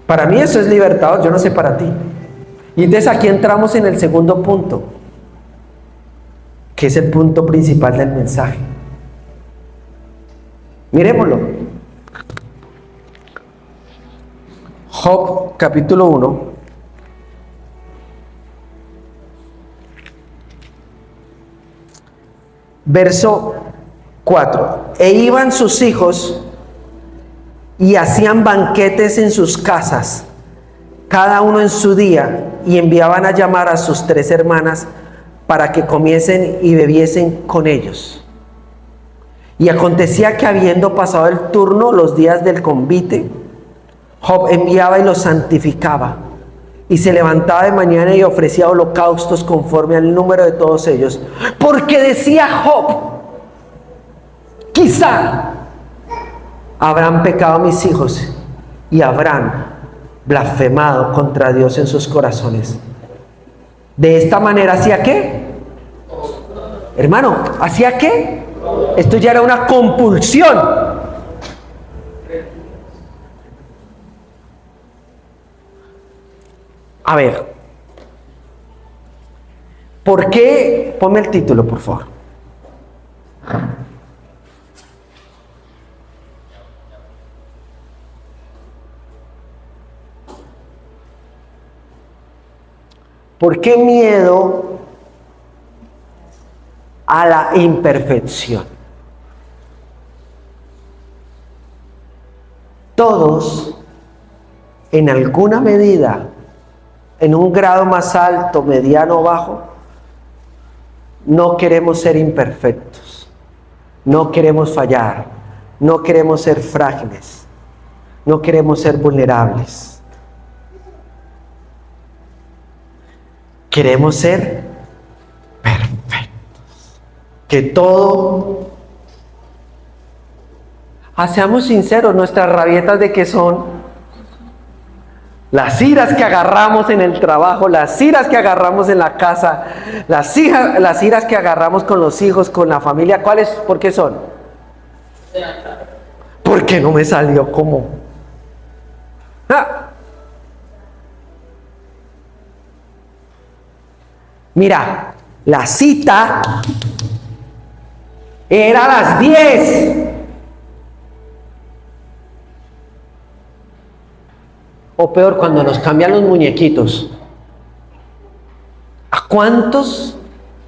Para mí eso es libertad, yo no sé para ti. Y entonces aquí entramos en el segundo punto, que es el punto principal del mensaje. Miremoslo. Job capítulo 1. Verso 4. E iban sus hijos y hacían banquetes en sus casas, cada uno en su día, y enviaban a llamar a sus 3 hermanas para que comiesen y bebiesen con ellos. Y acontecía que habiendo pasado el turno, los días del convite, Job enviaba y los santificaba, y se levantaba de mañana y ofrecía holocaustos conforme al número de todos ellos, porque decía Job, quizá habrán pecado mis hijos y habrán blasfemado contra Dios en sus corazones. De esta manera, ¿hacía qué? Hermano, ¿hacía qué? Esto ya era una compulsión. A ver, ¿por qué? Ponme el título, por favor. ¿Por qué miedo a la imperfección? Todos, en alguna medida, en un grado más alto, mediano o bajo, no queremos ser imperfectos, no queremos fallar, no queremos ser frágiles, no queremos ser vulnerables. Queremos ser perfectos. Que todo... Seamos sinceros, nuestras rabietas ¿de qué son? Las iras que agarramos en el trabajo, las iras que agarramos en la casa, las iras que agarramos con los hijos, con la familia. ¿Cuáles? ¿Por qué son? Porque no me salió como... Mira, la cita era a las 10. O peor, cuando nos cambian los muñequitos. ¿A cuántos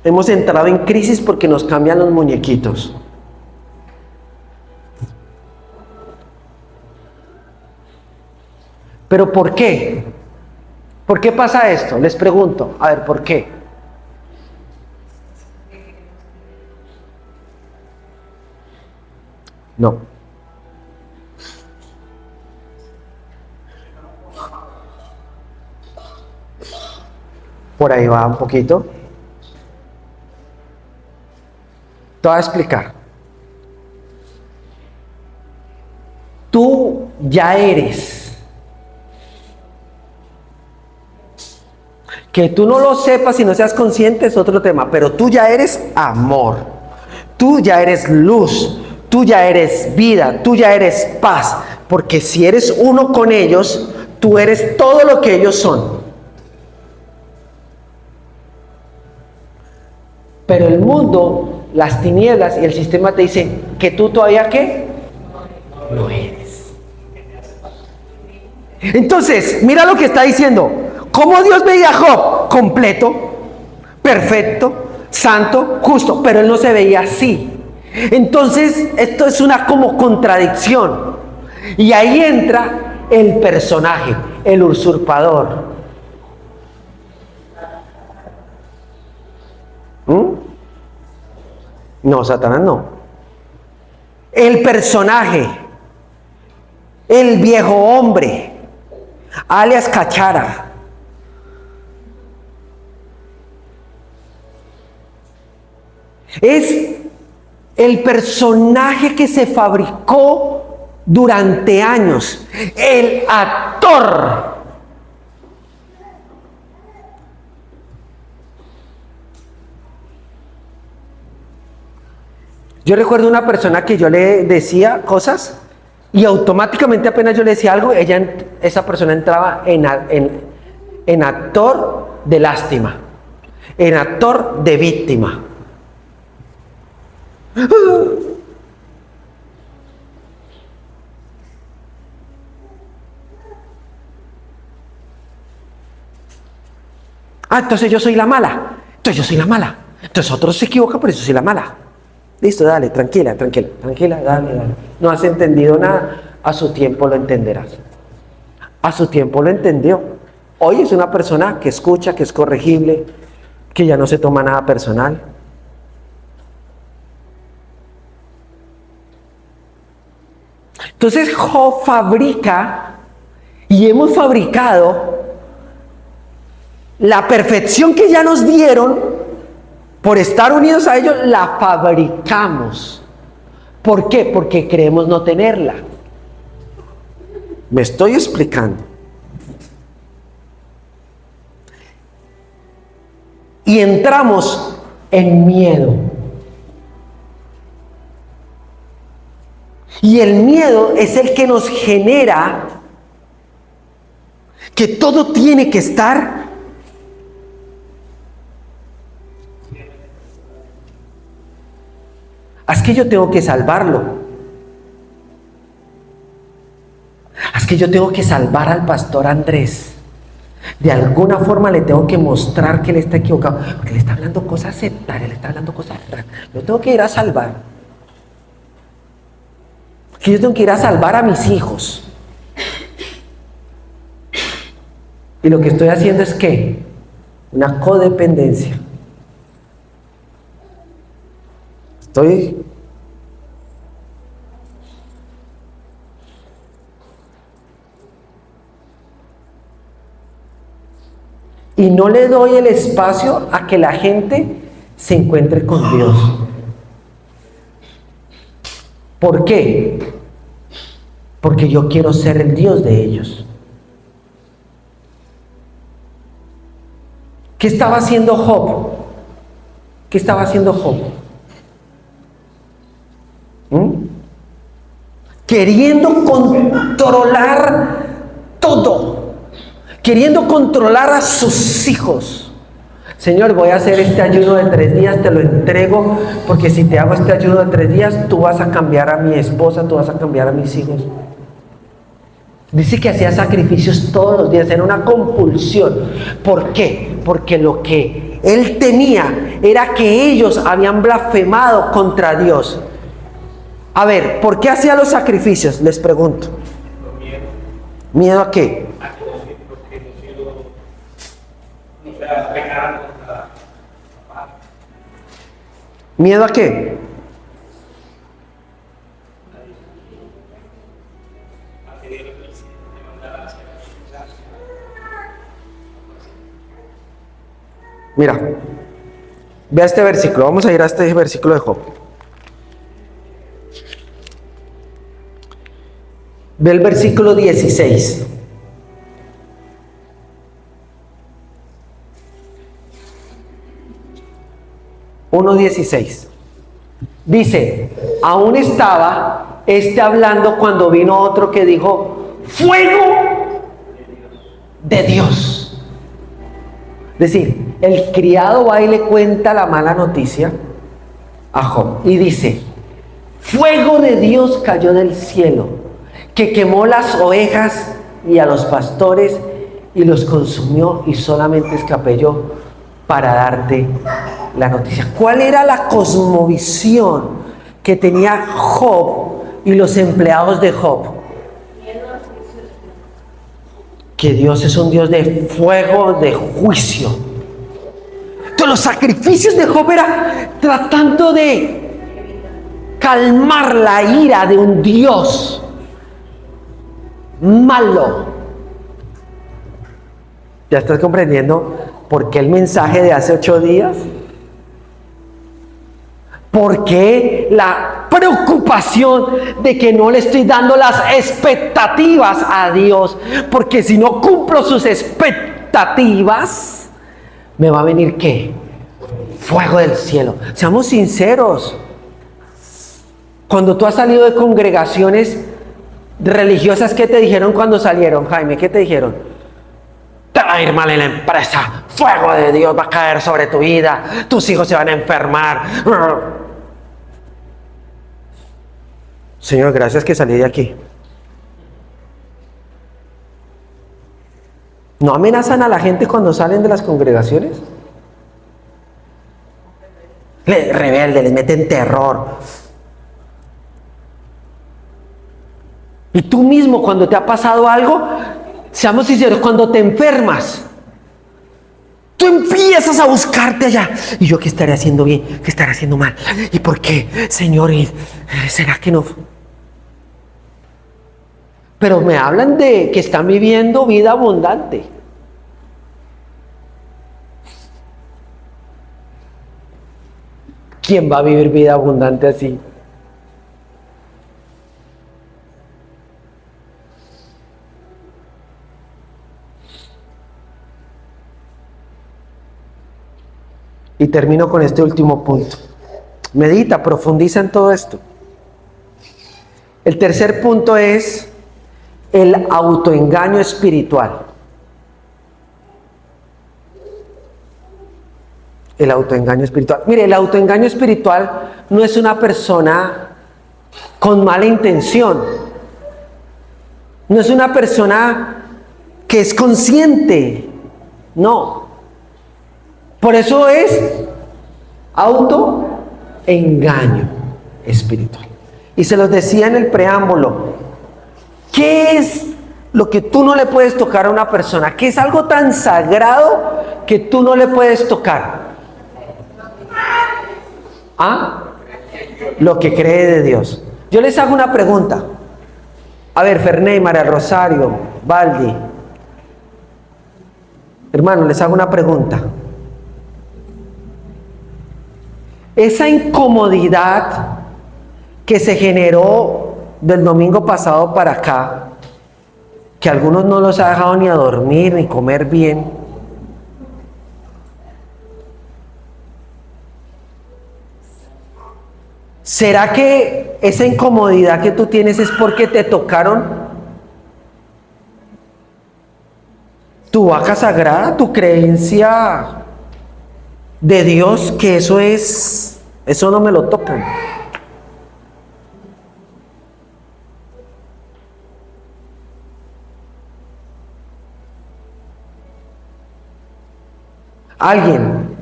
hemos entrado en crisis porque nos cambian los muñequitos? ¿Pero por qué? ¿Por qué pasa esto? Les pregunto. A ver, ¿por qué? No. Por ahí va un poquito. Te voy a explicar. Tú ya eres. Que tú no lo sepas y no seas consciente es otro tema, pero tú ya eres amor. Tú ya eres luz. Tú ya eres vida. Tú ya eres paz. Porque si eres uno con ellos, tú eres todo lo que ellos son. Pero el mundo, las tinieblas y el sistema te dicen que tú todavía ¿qué? No eres. Entonces, mira lo que está diciendo. ¿Cómo Dios veía a Job? Completo, perfecto, santo, justo, pero él no se veía así. Entonces, esto es una como contradicción. Y ahí entra el personaje, el usurpador. No, Satanás no. El personaje, el viejo hombre, alias Cachara. Es el personaje que se fabricó durante años, el actor. Yo recuerdo una persona que yo le decía cosas y automáticamente apenas yo le decía algo, esa persona entraba en actor de lástima, en actor de víctima. Entonces yo soy la mala. Entonces yo soy la mala. Entonces otros se equivocan, por eso soy la mala. Listo, dale, tranquila, dale. No has entendido nada, a su tiempo lo entenderás. A su tiempo lo entendió. Hoy es una persona que escucha, que es corregible, que ya no se toma nada personal. Entonces Job fabrica y hemos fabricado la perfección que ya nos dieron. Por estar unidos a ellos, la fabricamos. ¿Por qué? Porque creemos no tenerla. Me estoy explicando. Y entramos en miedo. Y el miedo es el que nos genera que todo tiene que estar es que yo tengo que salvarlo. Es que yo tengo que salvar al pastor Andrés. De alguna forma le tengo que mostrar que él está equivocado. Porque le está hablando cosas sectarias, le está hablando cosas raras. Yo tengo que ir a salvar. Que yo tengo que ir a salvar a mis hijos. Y lo que estoy haciendo es ¿qué? Una codependencia. Y no le doy el espacio a que la gente se encuentre con Dios. ¿Por qué? Porque yo quiero ser el Dios de ellos. ¿Qué estaba haciendo Job? ¿Qué estaba haciendo Job? Queriendo controlar todo, queriendo controlar a sus hijos. Señor, voy a hacer este ayuno de 3 días, te lo entrego, porque si te hago este ayuno de 3 días, tú vas a cambiar a mi esposa, tú vas a cambiar a mis hijos. Dice que hacía sacrificios todos los días, era una compulsión. ¿Por qué? Porque lo que él tenía era que ellos habían blasfemado contra Dios. A ver, ¿por qué hacía los sacrificios? Les pregunto. Miedo. ¿Miedo a qué? A que los hijos no sea pecar contra papá. ¿Miedo a qué? A Mira, vea este versículo. Vamos a ir a este versículo de Job. Ve el versículo 16. Uno 16. Dice, aún estaba hablando cuando vino otro que dijo, fuego de Dios. Es decir, el criado va y le cuenta la mala noticia a Job y dice, fuego de Dios cayó del cielo, que quemó las ovejas y a los pastores y los consumió, y solamente escapé yo para darte la noticia. ¿Cuál era la cosmovisión que tenía Job y los empleados de Job? Que Dios es un Dios de fuego, de juicio. Entonces los sacrificios de Job era tratando de calmar la ira de un Dios malo. ¿Ya estás comprendiendo por qué el mensaje de hace 8 días? ¿Por qué la preocupación de que no le estoy dando las expectativas a Dios? Porque si no cumplo sus expectativas, me va a venir ¿qué? Fuego del cielo. Seamos sinceros. Cuando tú has salido de congregaciones religiosas, ¿qué te dijeron cuando salieron, Jaime? ¿Qué te dijeron? Te va a ir mal en la empresa, fuego de Dios va a caer sobre tu vida, tus hijos se van a enfermar. Señor, gracias que salí de aquí. ¿No amenazan a la gente cuando salen de las congregaciones? Rebelde, les meten terror. Y tú mismo, cuando te ha pasado algo, seamos sinceros, cuando te enfermas, tú empiezas a buscarte allá. ¿Y yo qué estaré haciendo bien? ¿Qué estaré haciendo mal? ¿Y por qué, Señor? ¿Será que no? Pero me hablan de que están viviendo vida abundante. ¿Quién va a vivir vida abundante así? Y termino con este último punto. Medita, profundiza en todo esto. El tercer punto es el autoengaño espiritual. El autoengaño espiritual. Mire, el autoengaño espiritual no es una persona con mala intención. No es una persona que es consciente. No. Por eso es autoengaño espiritual. Y se los decía en el preámbulo. ¿Qué es lo que tú no le puedes tocar a una persona? ¿Qué es algo tan sagrado que tú no le puedes tocar? ¿Ah? Lo que cree de Dios. Yo les hago una pregunta. A ver, Ferney, María Rosario, Valdi. Hermano, les hago una pregunta. Esa incomodidad que se generó del domingo pasado para acá, que a algunos no los ha dejado ni a dormir ni comer bien, ¿será que esa incomodidad que tú tienes es porque te tocaron tu vaca sagrada, tu creencia de Dios, que eso no me lo tocan? Alguien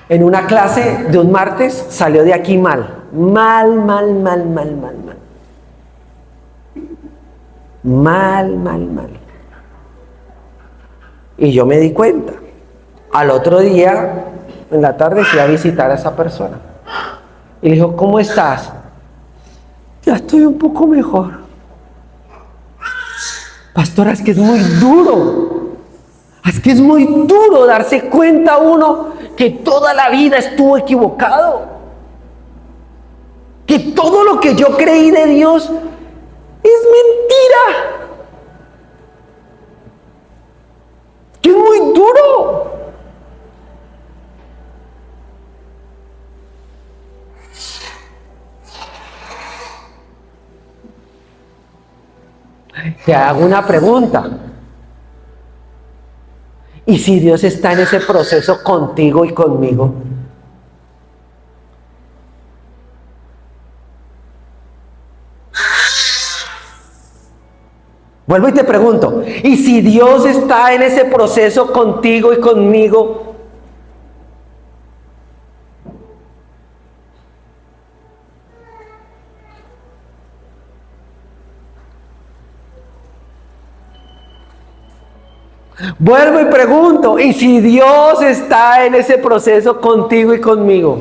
en una clase de un martes salió de aquí mal. Mal. Y yo me di cuenta. Al otro día, en la tarde, fui a visitar a esa persona. Y le dijo, ¿cómo estás? Ya estoy un poco mejor. Pastora, es que es muy duro. Es que es muy duro darse cuenta uno que toda la vida estuvo equivocado, que todo lo que yo creí de Dios es mentira, que es muy duro. Te hago una pregunta. ¿Y si Dios está en ese proceso contigo y conmigo? Vuelvo y te pregunto, ¿y si Dios está en ese proceso contigo y conmigo? Vuelvo y pregunto, ¿y si Dios está en ese proceso contigo y conmigo?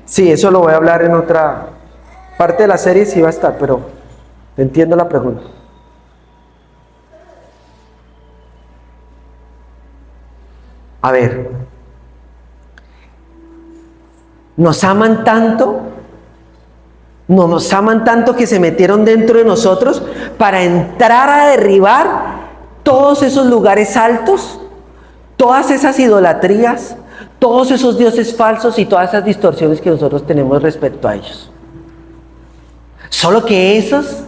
Sí, eso lo voy a hablar en otra parte de la serie, sí va a estar, pero entiendo la pregunta. A ver, nos aman tanto que se metieron dentro de nosotros para entrar a derribar todos esos lugares altos, todas esas idolatrías, todos esos dioses falsos y todas esas distorsiones que nosotros tenemos respecto a ellos. Solo que esas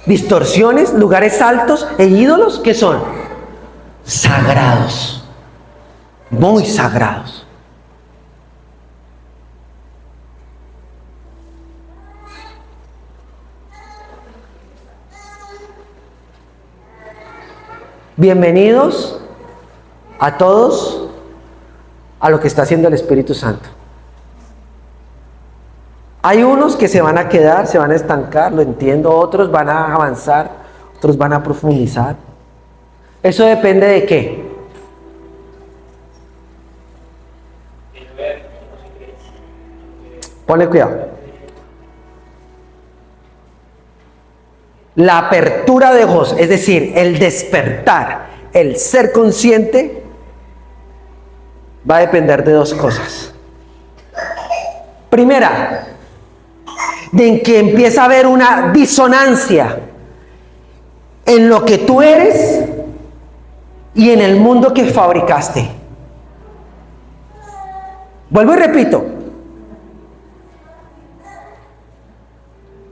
distorsiones, lugares altos e ídolos, ¿qué son? Sagrados. Muy sagrados. Bienvenidos a todos a lo que está haciendo el Espíritu Santo. Hay unos que se van a quedar, se van a estancar, lo entiendo, otros van a avanzar, otros van a profundizar. Eso depende de qué. Ponle cuidado. La apertura de ojos, es decir, el despertar, el ser consciente, va a depender de dos cosas. Primera, de que empieza a haber una disonancia en lo que tú eres y en el mundo que fabricaste. Vuelvo y repito.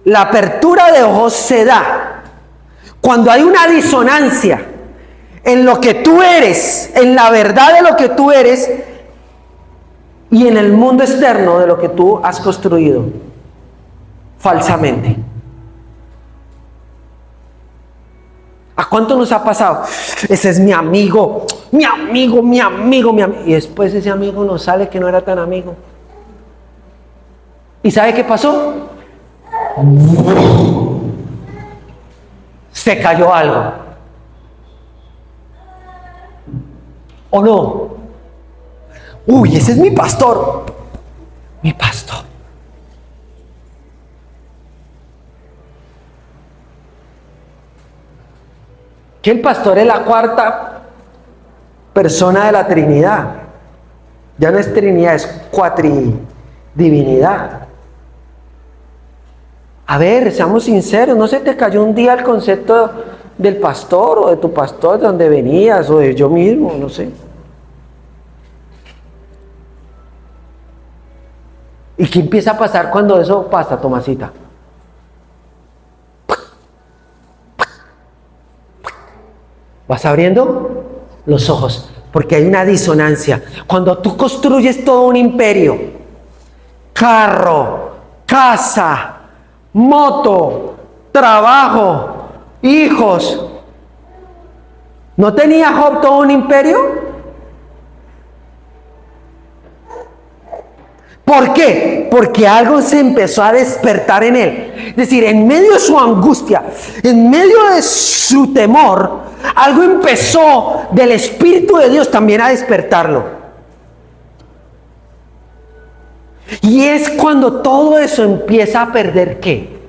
La apertura de ojos se da cuando hay una disonancia en lo que tú eres, en la verdad de lo que tú eres y en el mundo externo de lo que tú has construido falsamente. ¿A cuánto nos ha pasado? Ese es mi amigo, mi amigo, mi amigo, mi amigo. Y después ese amigo nos sale que no era tan amigo. ¿Y sabe qué pasó? Se cayó algo. ¿O no? Uy, ese es mi pastor. Mi pastor. Que el pastor es la cuarta persona de la Trinidad. Ya no es Trinidad, es cuatridivinidad. A ver, seamos sinceros, ¿no se te cayó un día el concepto del pastor o de tu pastor, de donde venías, o de yo mismo, no sé? ¿Y qué empieza a pasar cuando eso pasa, Tomasita? Vas abriendo los ojos, porque hay una disonancia. Cuando tú construyes todo un imperio, carro, casa, moto, trabajo, hijos. ¿No tenía Job todo un imperio? ¿Por qué? Porque algo se empezó a despertar en él. Es decir, en medio de su angustia, en medio de su temor, algo empezó del Espíritu de Dios también a despertarlo. Y es cuando todo eso empieza a perder ¿qué?